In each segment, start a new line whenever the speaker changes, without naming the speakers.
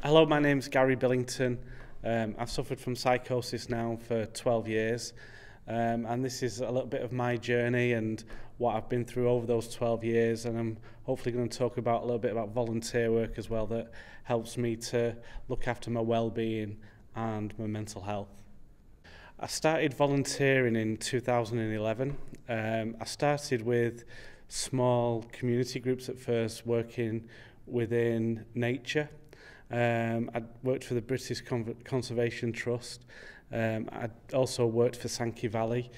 Hello, my name's Garry Billington. I've suffered from psychosis now for 12 years, and this is a little bit of my journey and what I've been through over those 12 years, and I'm hopefully going to talk about a little bit about volunteer work as well that helps me to look after my well-being and my mental health. I started volunteering in 2011. I started with small community groups at first, working within nature. I worked for the British Conservation Trust. I also worked for Sankey Valley,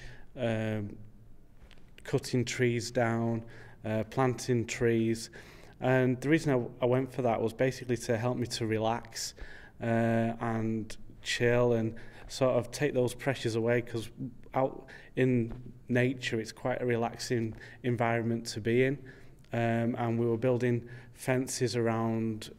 cutting trees down, planting trees. And the reason I went for that was basically to help me to relax and chill and sort of take those pressures away, because out in nature it's quite a relaxing environment to be in. And we were building fences around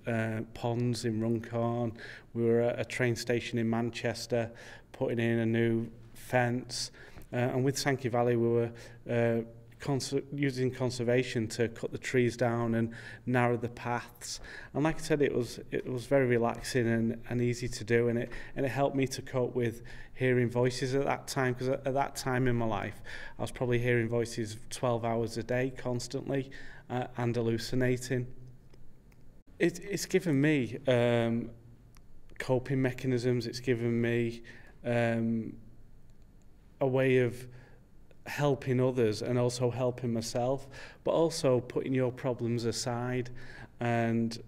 ponds in Runcorn. We were at a train station in Manchester putting in a new fence, and with Sankey Valley we were using conservation to cut the trees down and narrow the paths. And like I said, it was very relaxing and easy to do, and it helped me to cope with hearing voices at that time, because at that time in my life I was probably hearing voices 12 hours a day constantly and hallucinating. It's given me coping mechanisms. It's given me a way of helping others and also helping myself, but also putting your problems aside and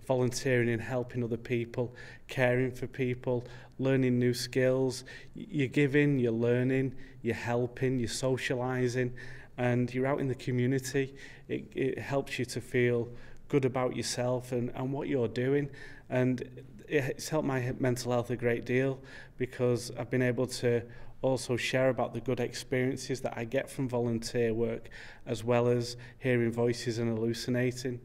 volunteering and helping other people, caring for people, learning new skills. You're giving, you're learning, you're helping, you're socialising, and you're out in the community. It helps you to feel good about yourself and what you're doing, and it's helped my mental health a great deal, because I've been able to also share about the good experiences that I get from volunteer work, as well as hearing voices and hallucinating.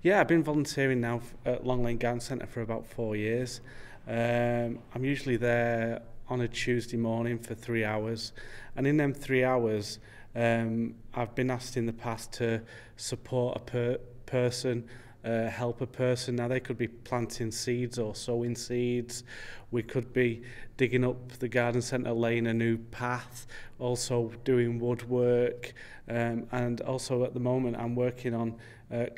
Yeah, I've been volunteering now at Long Lane Garden Centre for about 4 years. I'm usually there on a Tuesday morning for 3 hours, and in them 3 hours I've been asked in the past to support a person, help a person. Now they could be planting seeds or sowing seeds. We could be digging up the garden centre, laying a new path, also doing woodwork, and also at the moment I'm working on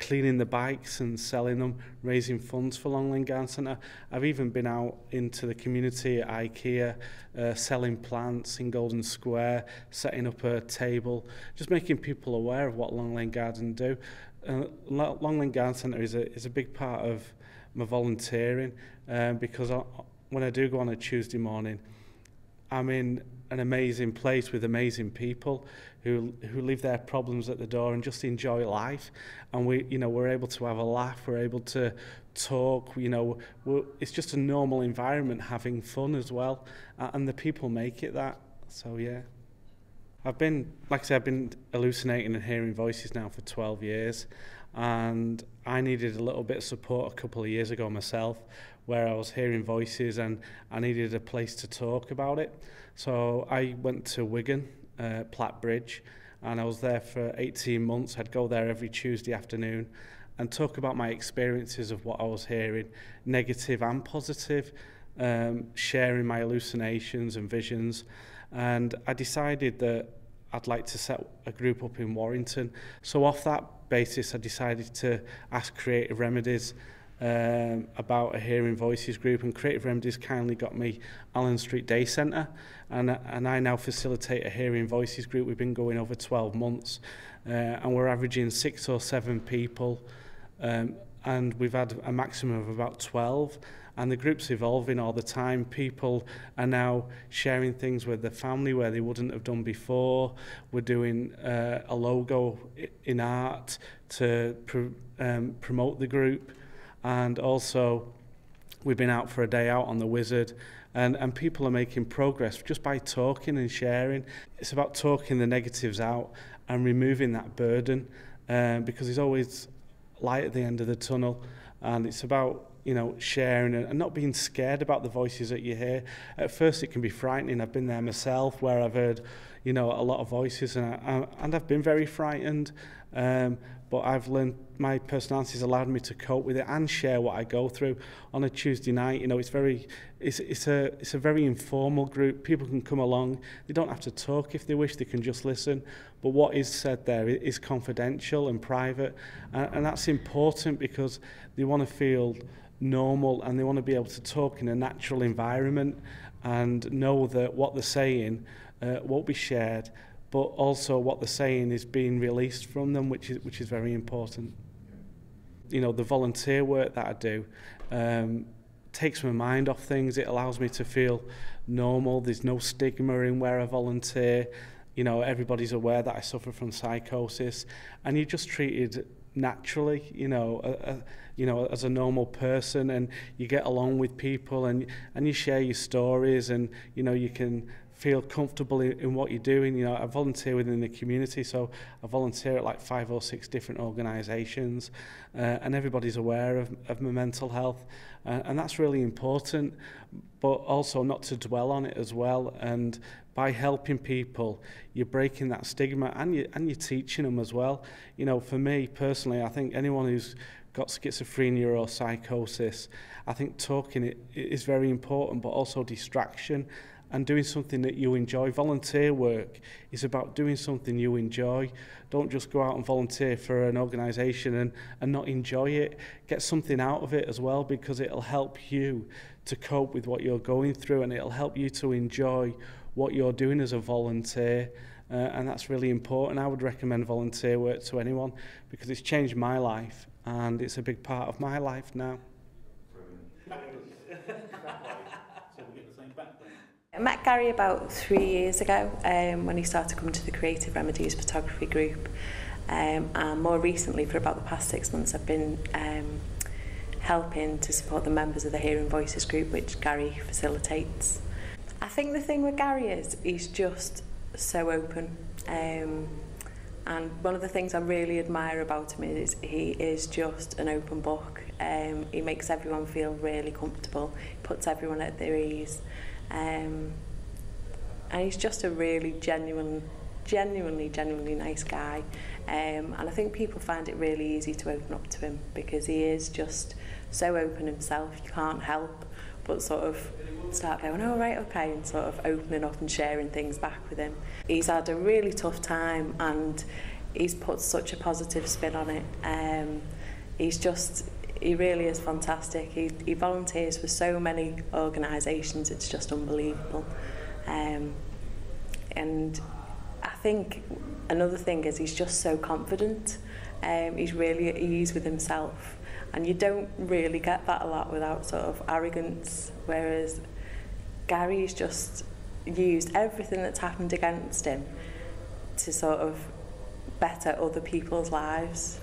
cleaning the bikes and selling them, raising funds for Long Lane Garden Centre. I've even been out into the community at IKEA, selling plants in Golden Square, setting up a table, just making people aware of what Long Lane Garden do. Long Lane Garden Centre is a big part of my volunteering, because when I do go on a Tuesday morning, I'm in an amazing place with amazing people who leave their problems at the door and just enjoy life. And we're able to have a laugh, we're able to talk, it's just a normal environment, having fun as well, and the people make it that. So yeah. Like I said, I've been hallucinating and hearing voices now for 12 years, and I needed a little bit of support a couple of years ago myself, where I was hearing voices and I needed a place to talk about it. So I went to Wigan, Platt Bridge, and I was there for 18 months. I'd go there every Tuesday afternoon and talk about my experiences of what I was hearing, negative and positive, sharing my hallucinations and visions. And I decided that I'd like to set a group up in Warrington. So off that basis, I decided to ask Creative Remedies about a Hearing Voices group, and Creative Remedies kindly got me Allen Street Day Centre, and I now facilitate a Hearing Voices group. We've been going over 12 months, and we're averaging 6 or 7 people, and we've had a maximum of about 12. And the group's evolving all the time. People are now sharing things with their family where they wouldn't have done before. We're doing a logo in art to promote the group. And also, we've been out for a day out on the Wizard, and people are making progress just by talking and sharing. It's about talking the negatives out and removing that burden, because there's always light at the end of the tunnel, and it's about sharing and not being scared about the voices that you hear. At first it can be frightening. I've been there myself, where I've heard a lot of voices, and I've been very frightened, But I've learned, my personality has allowed me to cope with it and share what I go through. On a Tuesday night, you know, it's a very informal group. People can come along. They don't have to talk if they wish. They can just listen. But what is said there is confidential and private, and that's important because they want to feel normal and they want to be able to talk in a natural environment and know that what they're saying won't be shared, but also what they're saying is being released from them, which is very important. You know, the volunteer work that I do takes my mind off things. It allows me to feel normal. There's no stigma in where I volunteer. You know, everybody's aware that I suffer from psychosis, and you're just treated naturally, you know, as a normal person, and you get along with people, and you share your stories, and you know, you can feel comfortable in what you're doing. You know, I volunteer within the community, so I volunteer at like 5 or 6 different organisations, and everybody's aware of my mental health, and that's really important, but also not to dwell on it as well. And by helping people, you're breaking that stigma, and you're teaching them as well. You know, for me personally, I think anyone who's got schizophrenia or psychosis, I think talking it is very important, but also distraction and doing something that you enjoy. Volunteer work is about doing something you enjoy. Don't just go out and volunteer for an organisation and not enjoy it. Get something out of it as well, because it'll help you to cope with what you're going through, and it'll help you to enjoy what you're doing as a volunteer. And that's really important. I would recommend volunteer work to anyone because it's changed my life and it's a big part of my life now.
I met Garry about 3 years ago when he started coming to the Creative Remedies photography group, and more recently, for about the past 6 months, I've been helping to support the members of the Hearing Voices group, which Garry facilitates. I think the thing with Garry is he's just so open, and one of the things I really admire about him is he is just an open book. He makes everyone feel really comfortable, puts everyone at their ease. And he's just a really genuinely nice guy, and I think people find it really easy to open up to him because he is just so open himself. You can't help but sort of start going, oh right, okay, and sort of opening up and sharing things back with him. He's had a really tough time and he's put such a positive spin on it. He really is fantastic. He volunteers for so many organisations, it's just unbelievable. And I think another thing is he's just so confident. He's really at ease with himself. And you don't really get that a lot without sort of arrogance, whereas Garry's just used everything that's happened against him to sort of better other people's lives.